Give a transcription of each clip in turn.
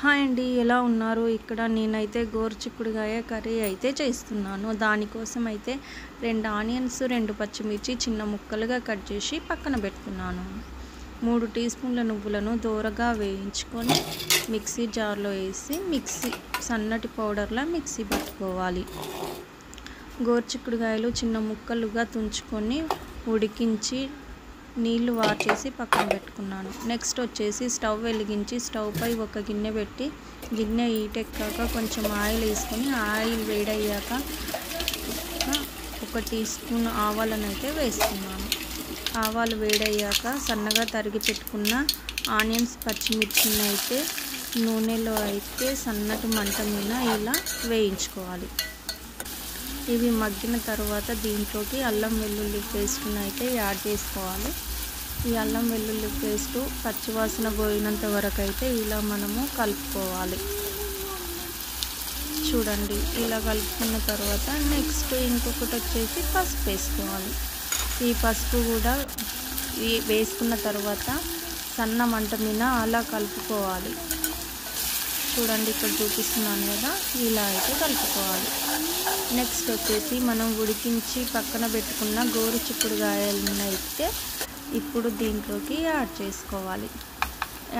Hi అండి, ఎలా ఉన్నారు? ఇక్కడ నేనైతే గోరుచిక్కుడుకాయ కర్రీ అయితే చేస్తున్నాను. దానికోసం అయితే 2 ఆనియన్స్, 2 పచ్చిమిర్చి చిన్న ముక్కలుగా కట్ చేసి పక్కన పెట్టుకున్నాను. 3 టీ స్పూన్ల నువ్వులను దోరగా వేయించుకొని మిక్సీ జార్లో వేసి సన్నటి పౌడర్లా మిక్సీ పట్టుకోవాలి. గోరుచిక్కుడుకాయలు చిన్న ముక్కలుగా తుంచుకొని ఉడికించి నీళ్లు వార్చేసి పక్కన పెట్టుకున్నాను. నెక్స్ట్ వచ్చేసి స్టవ్ వెలిగించి స్టవ్ పై ఒక గిన్నె పెట్టి గిన్నె హీటెక్కాక కొంచెం ఆయిల్ వేసుకొని ఆయిల్ వేడయ్యాక 1 టీ స్పూన్ ఆవాలను అయితే వేసుకున్నాను. ఆవాలు వేడయ్యాక సన్నగా తరిగి పెట్టుకున్న ఆనియన్స్, పచ్చిమిర్చిని అయితే నూనెలో అయితే సన్నటి మంట మీద ఇలా వేయించుకోవాలి. ఇవి మగ్గిన తర్వాత దీంట్లోకి అల్లం వెల్లుల్లి పేస్ట్ని అయితే యాడ్ చేసుకోవాలి. ఈ అల్లం వెల్లుల్లి పేస్టు పచ్చివాసన పోయినంత వరకు అయితే ఇలా మనము కలుపుకోవాలి. చూడండి, ఇలా కలుపుకున్న తర్వాత నెక్స్ట్ ఇంకొకటి వచ్చేసి పసుపు వేసుకోవాలి. ఈ పసుపు కూడా వేసుకున్న తర్వాత సన్న మంట మీద అలా కలుపుకోవాలి. చూడండి, ఇక్కడ చూపిస్తున్నాను కదా, ఇలా అయితే కలుపుకోవాలి. నెక్స్ట్ వచ్చేసి మనం ఉడికించి పక్కన పెట్టుకున్న గోరుచిక్కుడుకాయలను అయితే ఇప్పుడు దీంట్లోకి యాడ్ చేసుకోవాలి.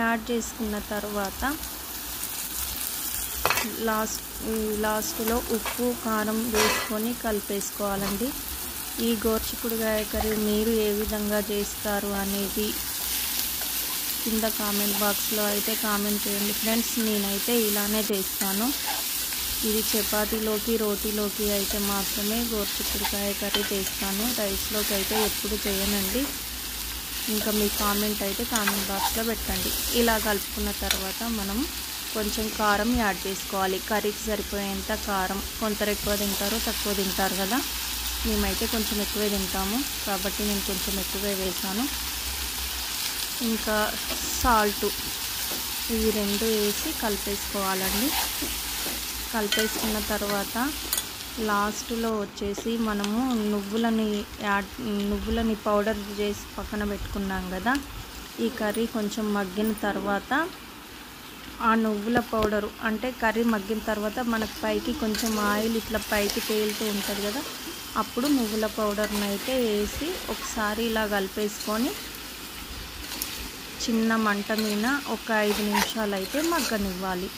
యాడ్ చేసుకున్న తర్వాత లాస్ట్లో ఉప్పు, కారం వేసుకొని కలిపేసుకోవాలండి. ఈ గోరుచిక్కుడుకాయ కర్రీ మీరు ఏ విధంగా చేస్తారు అనేది కింద కామెంట్ బాక్స్లో అయితే కామెంట్ చేయండి ఫ్రెండ్స్. నేనైతే ఇలానే చేస్తాను. ఇది చపాతీలోకి, రోటీలోకి అయితే మాత్రమే గోరుచిక్కుడుకాయ కర్రీ చేస్తాను. రైస్లోకి అయితే ఎప్పుడు చేయనండి. ఇంకా మీ కామెంట్ అయితే కామెంట్ బాక్స్లో పెట్టండి. ఇలా కలుపుకున్న తర్వాత మనం కొంచెం కారం యాడ్ చేసుకోవాలి. కర్రీకి సరిపోయేంత కారం. కొందరు ఎక్కువ తింటారు, తక్కువ తింటారు కదా. మేమైతే కొంచెం ఎక్కువే తింటాము కాబట్టి నేను కొంచెం ఎక్కువే వేసాను. ఇంకా సాల్ట్, ఇవి 2 వేసి కలిపేసుకోవాలండి. కలిపేసుకున్న తర్వాత లాస్ట్లో వచ్చేసి మనము నువ్వులని పౌడర్ చేసి పక్కన పెట్టుకున్నాం కదా. ఈ కర్రీ కొంచెం మగ్గిన తర్వాత ఆ నువ్వుల పౌడరు అంటే కర్రీ మగ్గిన తర్వాత మనకు పైకి కొంచెం ఆయిల్ ఇట్లా పైకి తేలుతూ ఉంటుంది కదా, అప్పుడు నువ్వుల పౌడర్ని అయితే వేసి ఒకసారి ఇలా కలిపేసుకొని చిన్న మంట మీద ఒక 5 నిమిషాలు అయితే మగ్గనివ్వాలి.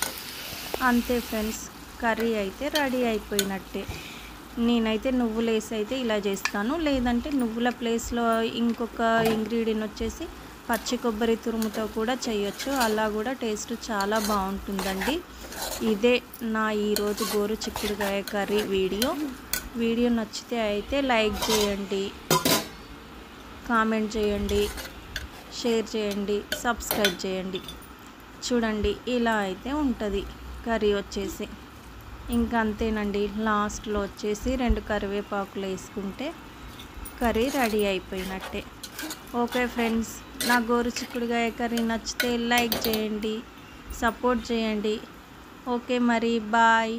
అంతే ఫ్రెండ్స్, కర్రీ అయితే రెడీ అయిపోయినట్టే. నేనైతే నువ్వులు వేసి అయితే ఇలా చేస్తాను. లేదంటే నువ్వుల ప్లేస్లో ఇంకొక ఇంగ్రీడియంట్ వచ్చేసి పచ్చి కొబ్బరి తురుముతో కూడా చేయొచ్చు. అలా కూడా టేస్ట్ చాలా బాగుంటుందండి. ఇదే నా ఈరోజు గోరుచిక్కుడుకాయ కర్రీ వీడియో నచ్చితే అయితే లైక్ చేయండి, కామెంట్ చేయండి, షేర్ చేయండి, సబ్స్క్రైబ్ చేయండి. చూడండి, ఇలా అయితే ఉంటుంది కర్రీ వచ్చేసి. ఇంకా అంతేనండి. లాస్ట్లో వచ్చేసి 2 కరివేపాకులు వేసుకుంటే కర్రీ రెడీ అయిపోయినట్టే. ఓకే ఫ్రెండ్స్, నా గోరుచిక్కుడుకాయ కర్రీ నచ్చితే లైక్ చేయండి, సపోర్ట్ చేయండి. ఓకే మరి, బాయ్.